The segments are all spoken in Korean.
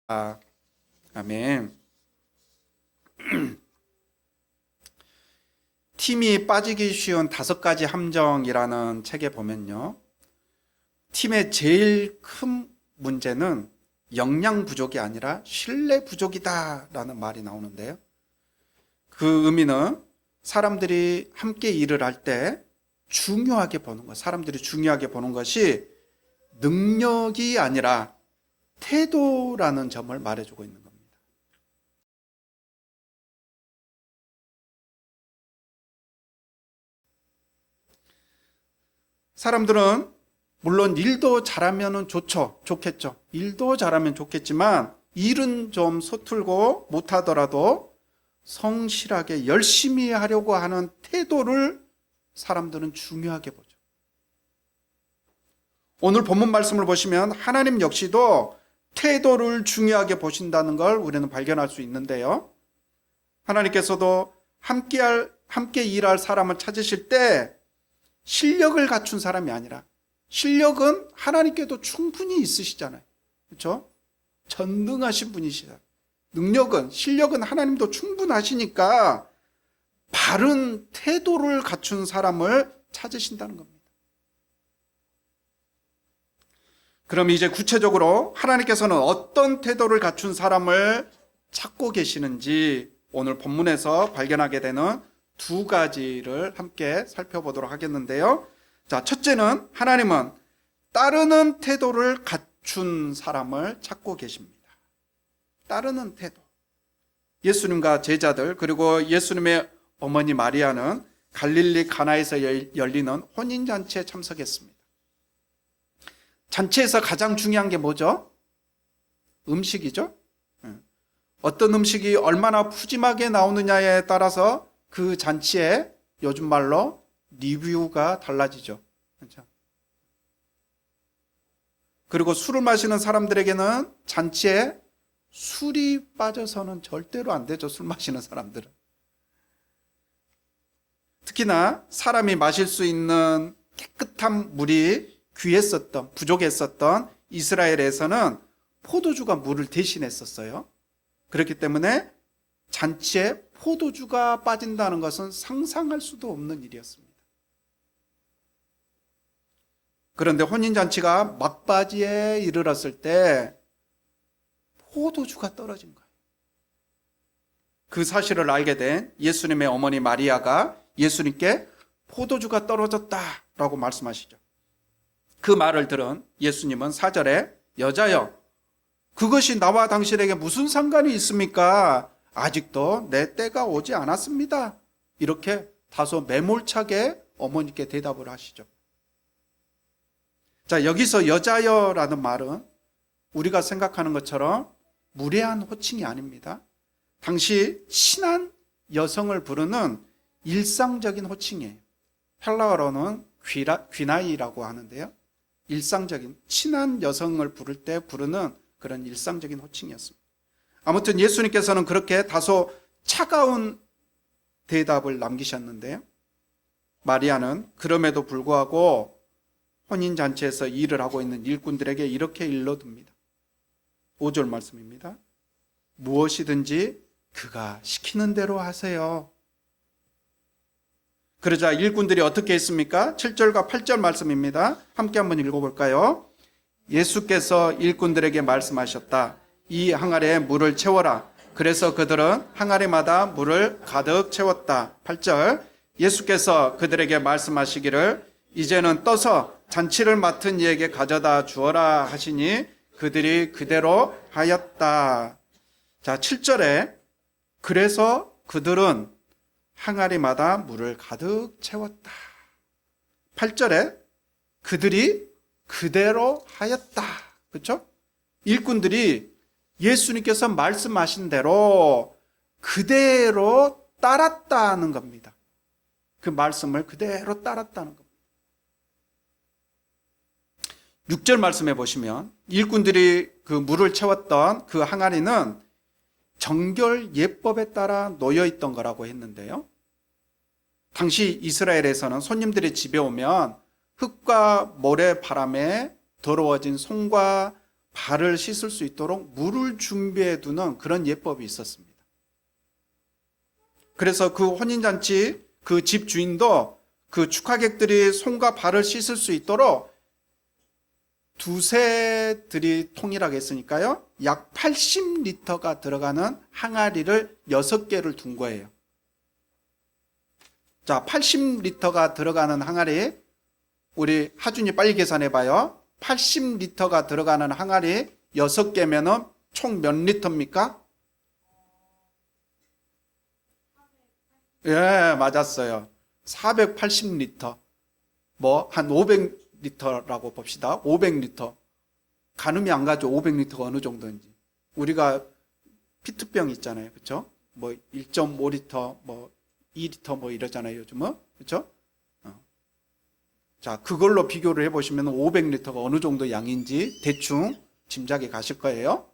아멘. 팀이 빠지기 쉬운 5가지 함정이라는 책에 보면요, 팀의 제일 큰 문제는 역량 부족이 아니라 신뢰 부족이다라는 말이 나오는데요, 그 의미는 사람들이 함께 일을 할 때 사람들이 중요하게 보는 것이 능력이 아니라 태도라는 점을 말해주고 있는 겁니다. 사람들은 물론 일도 잘하면 좋겠죠. 일도 잘하면 좋겠지만 일은 좀 서툴고 못하더라도 성실하게 열심히 하려고 하는 태도를 사람들은 중요하게 보죠. 오늘 본문 말씀을 보시면 하나님 역시도 태도를 중요하게 보신다는 걸 우리는 발견할 수 있는데요, 하나님께서도 함께 일할 사람을 찾으실 때 실력을 갖춘 사람이 아니라, 실력은 하나님께도 충분히 있으시잖아요. 그렇죠? 전능하신 분이시잖아요. 실력은 하나님도 충분하시니까 바른 태도를 갖춘 사람을 찾으신다는 겁니다. 그럼 이제 구체적으로 하나님께서는 어떤 태도를 갖춘 사람을 찾고 계시는지 오늘 본문에서 발견하게 되는 2가지를 함께 살펴보도록 하겠는데요. 자, 첫째는 하나님은 따르는 태도를 갖춘 사람을 찾고 계십니다. 따르는 태도. 예수님과 제자들, 그리고 예수님의 어머니 마리아는 갈릴리 가나에서 열리는 혼인잔치에 참석했습니다. 잔치에서 가장 중요한 게 뭐죠? 음식이죠. 어떤 음식이 얼마나 푸짐하게 나오느냐에 따라서 그 잔치에 요즘 말로 리뷰가 달라지죠. 그렇죠? 그리고 술을 마시는 사람들에게는 잔치에 술이 빠져서는 절대로 안 되죠. 술 마시는 사람들은. 특히나 사람이 마실 수 있는 깨끗한 물이 부족했었던 이스라엘에서는 포도주가 물을 대신했었어요. 그렇기 때문에 잔치에 포도주가 빠진다는 것은 상상할 수도 없는 일이었습니다. 그런데 혼인잔치가 막바지에 이르렀을 때 포도주가 떨어진 거예요. 그 사실을 알게 된 예수님의 어머니 마리아가 예수님께 포도주가 떨어졌다라고 말씀하시죠. 그 말을 들은 예수님은 4절에 여자여, 그것이 나와 당신에게 무슨 상관이 있습니까? 아직도 내 때가 오지 않았습니다. 이렇게 다소 매몰차게 어머니께 대답을 하시죠. 자, 여기서 여자여라는 말은 우리가 생각하는 것처럼 무례한 호칭이 아닙니다. 당시 친한 여성을 부르는 일상적인 호칭이에요. 헬라어로는 귀나이라고 하는데요, 일상적인 친한 여성을 부를 때 부르는 그런 일상적인 호칭이었습니다. 아무튼 예수님께서는 그렇게 다소 차가운 대답을 남기셨는데요, 마리아는 그럼에도 불구하고 혼인잔치에서 일을 하고 있는 일꾼들에게 이렇게 일러둡니다. 5절 말씀입니다. 무엇이든지 그가 시키는 대로 하세요. 그러자 일꾼들이 어떻게 했습니까? 7절과 8절 말씀입니다. 함께 한번 읽어볼까요? 예수께서 일꾼들에게 말씀하셨다. 이 항아리에 물을 채워라. 그래서 그들은 항아리마다 물을 가득 채웠다. 8절, 예수께서 그들에게 말씀하시기를 이제는 떠서 잔치를 맡은 이에게 가져다 주어라 하시니 그들이 그대로 하였다. 자, 7절에 그래서 그들은 항아리마다 물을 가득 채웠다. 8절에 그들이 그대로 하였다. 그렇죠? 일꾼들이 예수님께서 말씀하신 대로 그대로 따랐다는 겁니다. 그 말씀을 그대로 따랐다는 겁니다. 6절 말씀해 보시면 일꾼들이 그 물을 채웠던 그 항아리는 정결 예법에 따라 놓여 있던 거라고 했는데요, 당시 이스라엘에서는 손님들이 집에 오면 흙과 모래 바람에 더러워진 손과 발을 씻을 수 있도록 물을 준비해 두는 그런 예법이 있었습니다. 그래서 그 혼인잔치 그 집 주인도 그 축하객들이 손과 발을 씻을 수 있도록 두세들이 통일하게 했으니까요, 약 80리터가 들어가는 항아리를 6개를 둔 거예요. 자, 80리터가 들어가는 항아리, 우리 하준이 빨리 계산해 봐요. 80리터가 들어가는 항아리 6개면은 총 몇 리터입니까? 예, 맞았어요. 480리터. 뭐 한 500리터라고 봅시다. 500리터. 가늠이 안 가죠. 500리터가 어느 정도인지. 우리가 피트병 있잖아요. 그렇죠? 뭐 1.5리터, 뭐 2리터 뭐 이러잖아요. 요즘은. 그렇죠? 자, 그걸로 비교를 해 보시면 500리터가 어느 정도 양인지 대충 짐작이 가실 거예요.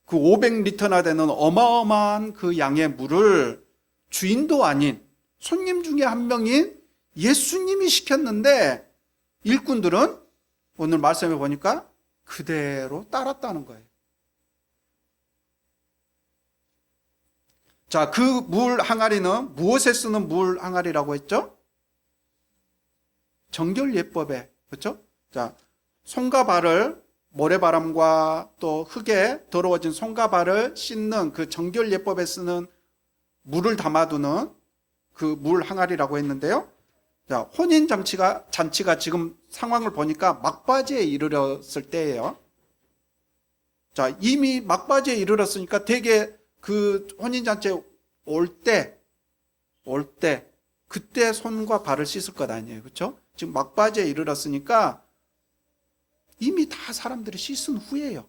그 500리터나 되는 어마어마한 그 양의 물을 주인도 아닌 손님 중에 한 명인 예수님이 시켰는데 일꾼들은 오늘 말씀해 보니까 그대로 따랐다는 거예요. 자, 그 물 항아리는 무엇에 쓰는 물 항아리라고 했죠? 정결 예법에, 그렇죠? 자, 손과 발을 모래바람과 또 흙에 더러워진 손과 발을 씻는 그 정결 예법에 쓰는 물을 담아두는 그 물 항아리라고 했는데요. 자, 혼인 잔치가 지금 상황을 보니까 막바지에 이르렀을 때예요. 자, 이미 막바지에 이르렀으니까 되게 그 혼인 잔치에 올 때 그때 손과 발을 씻을 것 아니에요. 그렇죠? 지금 막바지에 이르렀으니까 이미 다 사람들이 씻은 후예요.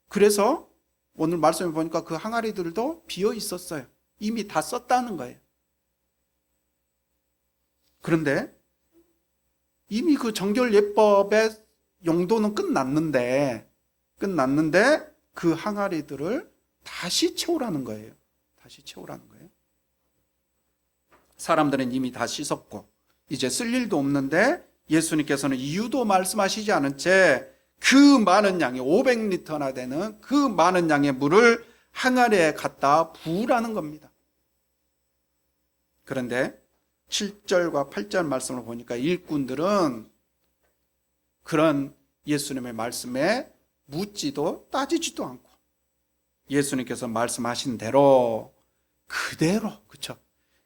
그래서 오늘 말씀해 보니까 그 항아리들도 비어 있었어요. 이미 다 썼다는 거예요. 그런데 이미 그 정결 예법의 용도는 끝났는데 그 항아리들을 다시 채우라는 거예요. 다시 채우라는 거예요. 사람들은 이미 다 씻었고 이제 쓸 일도 없는데 예수님께서는 이유도 말씀하시지 않은 채 그 많은 양의 500리터나 되는 그 많은 양의 물을 항아리에 갖다 부으라는 겁니다. 그런데 7절과 8절 말씀을 보니까 일꾼들은 그런 예수님의 말씀에 묻지도 따지지도 않고 예수님께서 말씀하신 대로 그대로, 그렇죠?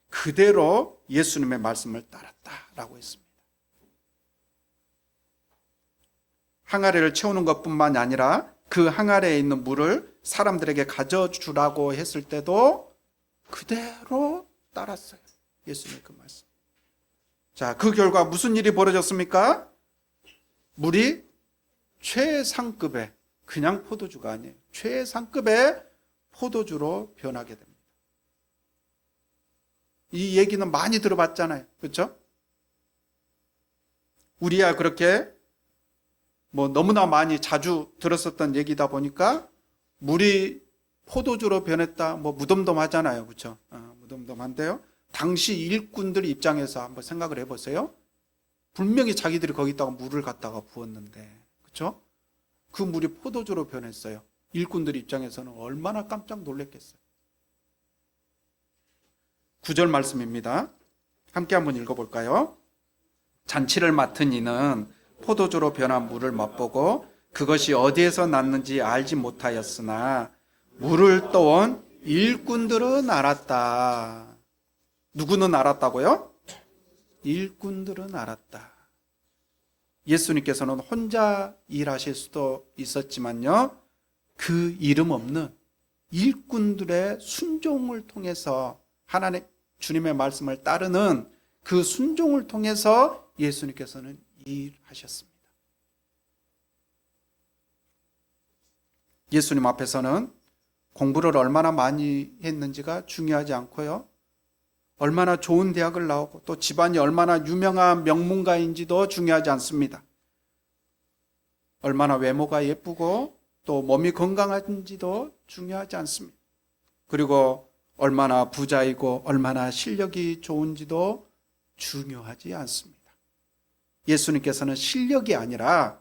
그대로 예수님의 말씀을 따랐다라고 했습니다. 항아리를 채우는 것뿐만 아니라 그 항아리에 있는 물을 사람들에게 가져주라고 했을 때도 그대로 따랐어요. 예수님의 그 말씀. 자, 그 결과 무슨 일이 벌어졌습니까? 물이 최상급의, 그냥 포도주가 아니에요. 최상급의 포도주로 변하게 됩니다. 이 얘기는 많이 들어봤잖아요. 그렇죠? 우리야 그렇게 뭐 너무나 많이 자주 들었었던 얘기다 보니까 물이 포도주로 변했다, 뭐 무덤덤하잖아요. 그렇죠? 무덤덤한데요. 당시 일꾼들 입장에서 한번 생각을 해보세요. 분명히 자기들이 거기다가 물을 갖다가 부었는데, 그렇죠? 그 물이 포도주로 변했어요. 일꾼들 입장에서는 얼마나 깜짝 놀랐겠어요. 9절 말씀입니다. 함께 한번 읽어볼까요? 잔치를 맡은 이는 포도주로 변한 물을 맛보고 그것이 어디에서 났는지 알지 못하였으나 물을 떠온 일꾼들은 알았다. 누구는 알았다고요? 일꾼들은 알았다. 예수님께서는 혼자 일하실 수도 있었지만요, 그 이름 없는 일꾼들의 순종을 통해서 하나님 주님의 말씀을 따르는 그 순종을 통해서 예수님께서는 일하셨습니다. 예수님 앞에서는 공부를 얼마나 많이 했는지가 중요하지 않고요, 얼마나 좋은 대학을 나오고 또 집안이 얼마나 유명한 명문가인지도 중요하지 않습니다. 얼마나 외모가 예쁘고 또 몸이 건강한지도 중요하지 않습니다. 그리고 얼마나 부자이고 얼마나 실력이 좋은지도 중요하지 않습니다. 예수님께서는 실력이 아니라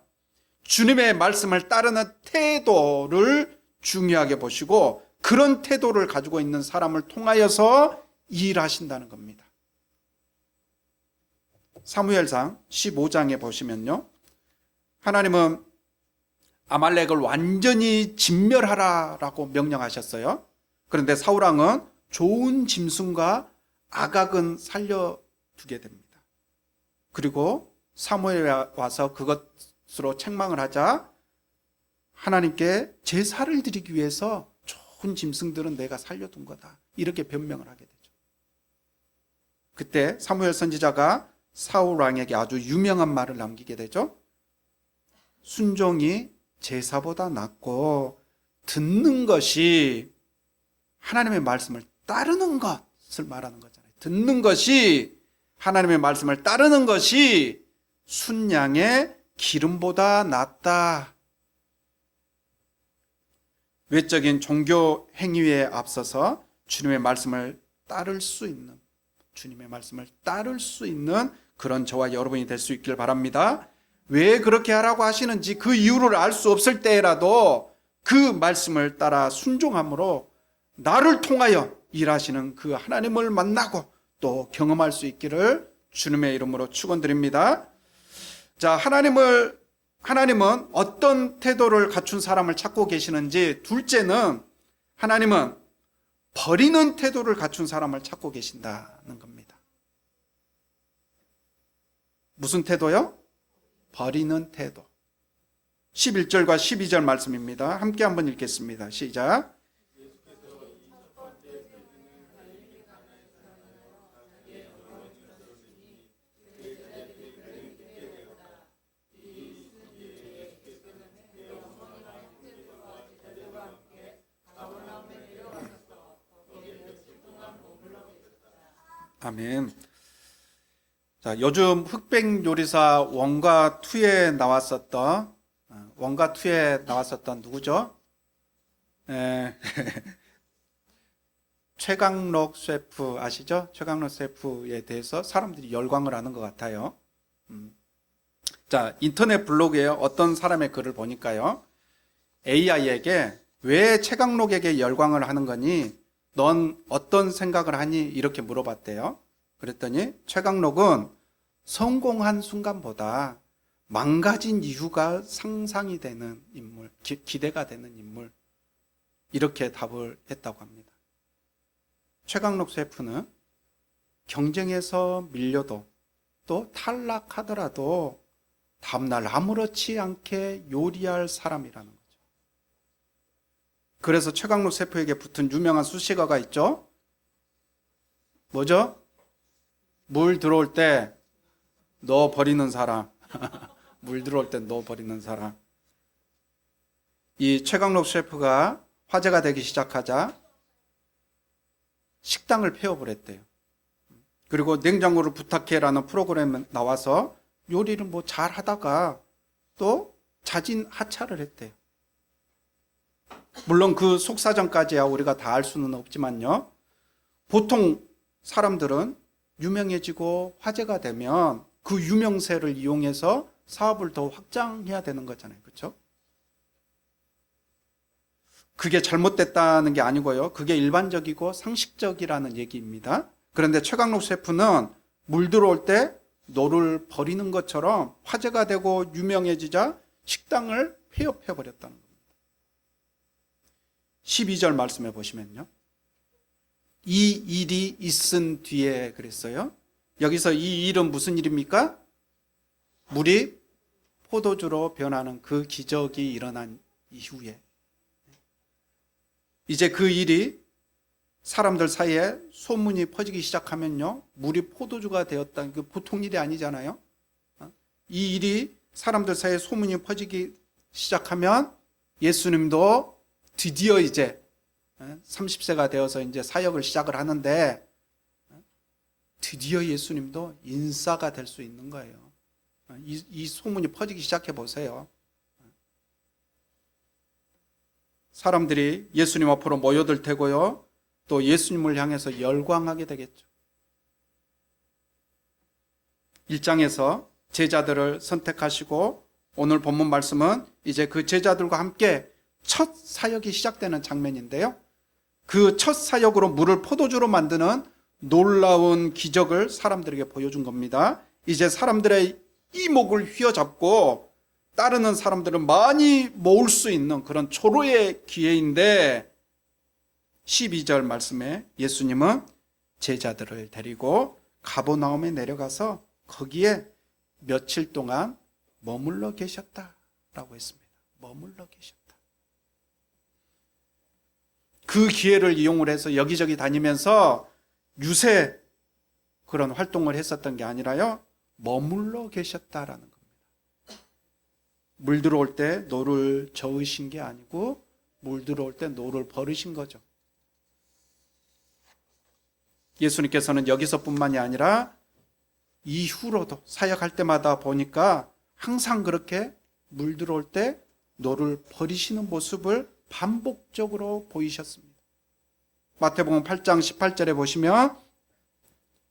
주님의 말씀을 따르는 태도를 중요하게 보시고 그런 태도를 가지고 있는 사람을 통하여서 일하신다는 겁니다. 사무엘상 15장에 보시면요, 하나님은 아말렉을 완전히 진멸하라라고 명령하셨어요. 그런데 사울왕은 좋은 짐승과 아각은 살려두게 됩니다. 그리고 사무엘에 와서 그것으로 책망을 하자 하나님께 제사를 드리기 위해서 좋은 짐승들은 내가 살려둔 거다, 이렇게 변명을 하게 되죠. 그때 사무엘 선지자가 사울왕에게 아주 유명한 말을 남기게 되죠. 순종이 제사보다 낫고 듣는 것이, 하나님의 말씀을 따르는 것을 말하는 거잖아요. 듣는 것이, 하나님의 말씀을 따르는 것이 순양의 기름보다 낫다. 외적인 종교 행위에 앞서서 주님의 말씀을 따를 수 있는, 주님의 말씀을 따를 수 있는 그런 저와 여러분이 될 수 있길 바랍니다. 왜 그렇게 하라고 하시는지 그 이유를 알 수 없을 때라도 그 말씀을 따라 순종함으로 나를 통하여 일하시는 그 하나님을 만나고 또 경험할 수 있기를 주님의 이름으로 축원드립니다. 자, 하나님은 어떤 태도를 갖춘 사람을 찾고 계시는지, 둘째는 하나님은 버리는 태도를 갖춘 사람을 찾고 계신다는 겁니다. 무슨 태도요? 버리는 태도. 11절과 12절 말씀입니다. 함께 한번 읽겠습니다. 시작. 아멘. 자, 요즘 흑백 요리사 원과 투에 나왔었던 누구죠? 최강록 셰프 아시죠? 최강록 셰프에 대해서 사람들이 열광을 하는 것 같아요. 자, 인터넷 블로그에 어떤 사람의 글을 보니까요, AI에게 왜 최강록에게 열광을 하는 거니? 넌 어떤 생각을 하니? 이렇게 물어봤대요. 그랬더니 최강록은 성공한 순간보다 망가진 이유가 상상이 되는 인물, 기대가 되는 인물, 이렇게 답을 했다고 합니다. 최강록 셰프는 경쟁에서 밀려도 또 탈락하더라도 다음날 아무렇지 않게 요리할 사람이라는 거죠. 그래서 최강록 셰프에게 붙은 유명한 수식어가 있죠. 뭐죠? 물 들어올 때 너 버리는 사람. 물 들어올 때 너 버리는 사람. 이 최강록 셰프가 화제가 되기 시작하자 식당을 폐업을 했대요. 그리고 냉장고를 부탁해라는 프로그램에 나와서 요리를 뭐 잘 하다가 또 자진 하차를 했대요. 물론 그 속사정까지야 우리가 다 알 수는 없지만요, 보통 사람들은 유명해지고 화제가 되면 그 유명세를 이용해서 사업을 더 확장해야 되는 거잖아요. 그렇죠? 그게 잘못됐다는 게 아니고요, 그게 일반적이고 상식적이라는 얘기입니다. 그런데 최강록 셰프는 물 들어올 때 너를 버리는 것처럼 화제가 되고 유명해지자 식당을 폐업해버렸다는 겁니다. 12절 말씀해 보시면요, 이 일이 있은 뒤에 그랬어요. 여기서 이 일은 무슨 일입니까? 물이 포도주로 변하는 그 기적이 일어난 이후에 이제 그 일이 사람들 사이에 소문이 퍼지기 시작하면요, 물이 포도주가 되었다는 게 보통 일이 아니잖아요. 이 일이 사람들 사이에 소문이 퍼지기 시작하면 예수님도 드디어 이제 30세가 되어서 이제 사역을 시작을 하는데, 드디어 예수님도 인싸가 될 수 있는 거예요. 이 소문이 퍼지기 시작해 보세요. 사람들이 예수님 앞으로 모여들 테고요, 또 예수님을 향해서 열광하게 되겠죠. 1장에서 제자들을 선택하시고 오늘 본문 말씀은 이제 그 제자들과 함께 첫 사역이 시작되는 장면인데요. 그 첫 사역으로 물을 포도주로 만드는 놀라운 기적을 사람들에게 보여준 겁니다. 이제 사람들의 이목을 휘어잡고 따르는 사람들을 많이 모을 수 있는 그런 초로의 기회인데 12절 말씀에 예수님은 제자들을 데리고 가버나움에 내려가서 거기에 며칠 동안 머물러 계셨다라고 했습니다. 머물러 계셨다. 그 기회를 이용을 해서 여기저기 다니면서 유세 그런 활동을 했었던 게 아니라요, 머물러 계셨다라는 겁니다. 물 들어올 때 노를 저으신 게 아니고 물 들어올 때 노를 버리신 거죠. 예수님께서는 여기서뿐만이 아니라 이후로도 사역할 때마다 보니까 항상 그렇게 물 들어올 때 노를 버리시는 모습을 반복적으로 보이셨습니다. 마태복음 8장 18절에 보시면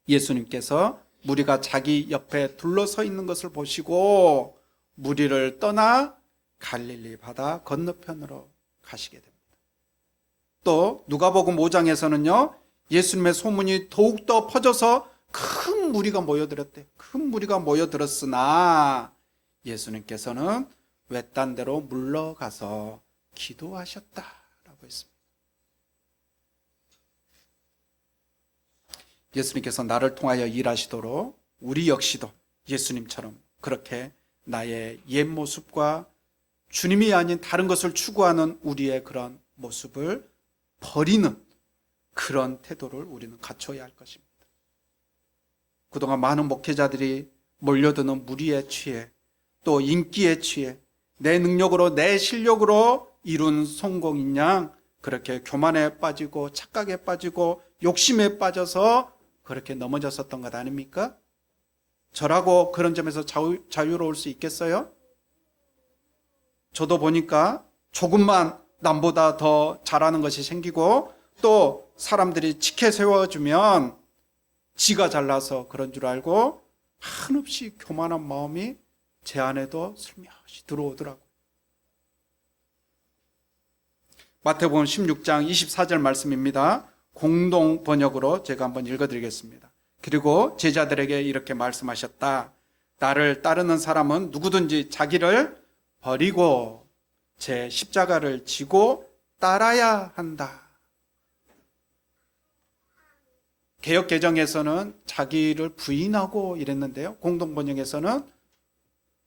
예수님께서 무리가 자기 옆에 둘러서 있는 것을 보시고 무리를 떠나 갈릴리 바다 건너편으로 가시게 됩니다. 또 누가복음 5장에서는요, 예수님의 소문이 더욱더 퍼져서 큰 무리가 모여들었대요. 큰 무리가 모여들었으나 예수님께서는 외딴 데로 물러가서 기도하셨다라고 했습니다. 예수님께서 나를 통하여 일하시도록 우리 역시도 예수님처럼 그렇게 나의 옛 모습과 주님이 아닌 다른 것을 추구하는 우리의 그런 모습을 버리는 그런 태도를 우리는 갖춰야 할 것입니다. 그동안 많은 목회자들이 몰려드는 무리에 취해 또 인기에 취해 내 능력으로 내 실력으로 이룬 성공인 양 그렇게 교만에 빠지고 착각에 빠지고 욕심에 빠져서 그렇게 넘어졌었던 것 아닙니까? 저라고 그런 점에서 자유로울 수 있겠어요? 저도 보니까 조금만 남보다 더 잘하는 것이 생기고 또 사람들이 치켜 세워주면 지가 잘나서 그런 줄 알고 한없이 교만한 마음이 제 안에도 슬며시 들어오더라고요. 마태복음 16장 24절 말씀입니다. 공동 번역으로 제가 한번 읽어드리겠습니다. 그리고 제자들에게 이렇게 말씀하셨다. 나를 따르는 사람은 누구든지 자기를 버리고 제 십자가를 지고 따라야 한다. 개역개정에서는 자기를 부인하고 이랬는데요, 공동 번역에서는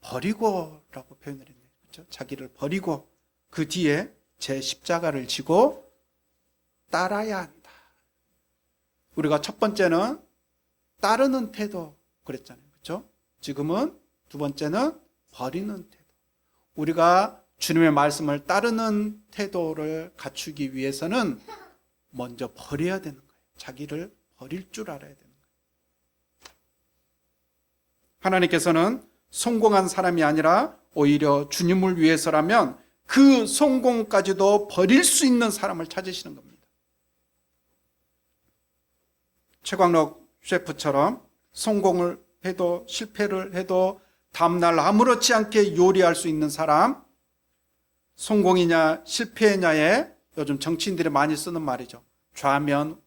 버리고라고 표현을 했네요. 그렇죠? 자기를 버리고 그 뒤에 제 십자가를 지고 따라야 한다. 우리가 첫 번째는 따르는 태도 그랬잖아요. 그렇죠? 지금은 두 번째는 버리는 태도. 우리가 주님의 말씀을 따르는 태도를 갖추기 위해서는 먼저 버려야 되는 거예요. 자기를 버릴 줄 알아야 되는 거예요. 하나님께서는 성공한 사람이 아니라 오히려 주님을 위해서라면 그 성공까지도 버릴 수 있는 사람을 찾으시는 겁니다. 최광록 셰프처럼 성공을 해도 실패를 해도 다음날 아무렇지 않게 요리할 수 있는 사람, 성공이냐 실패냐에 요즘 정치인들이 많이 쓰는 말이죠. 좌면우고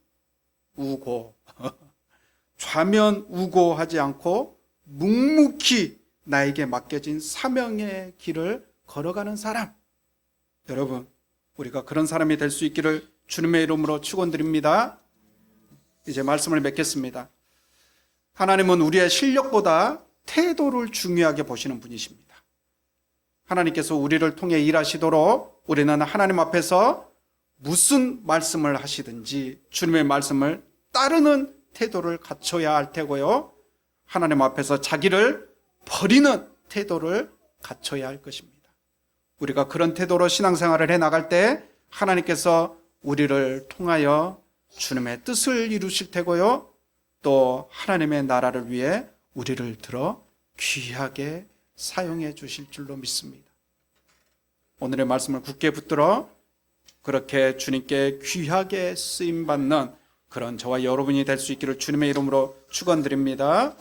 좌면우고하지 않고 묵묵히 나에게 맡겨진 사명의 길을 걸어가는 사람. 여러분, 우리가 그런 사람이 될 수 있기를 주님의 이름으로 축원드립니다. 이제 말씀을 맺겠습니다. 하나님은 우리의 실력보다 태도를 중요하게 보시는 분이십니다. 하나님께서 우리를 통해 일하시도록 우리는 하나님 앞에서 무슨 말씀을 하시든지 주님의 말씀을 따르는 태도를 갖춰야 할 테고요, 하나님 앞에서 자기를 버리는 태도를 갖춰야 할 것입니다. 우리가 그런 태도로 신앙생활을 해나갈 때 하나님께서 우리를 통하여 주님의 뜻을 이루실 테고요, 또 하나님의 나라를 위해 우리를 들어 귀하게 사용해 주실 줄로 믿습니다. 오늘의 말씀을 굳게 붙들어 그렇게 주님께 귀하게 쓰임받는 그런 저와 여러분이 될 수 있기를 주님의 이름으로 축원드립니다.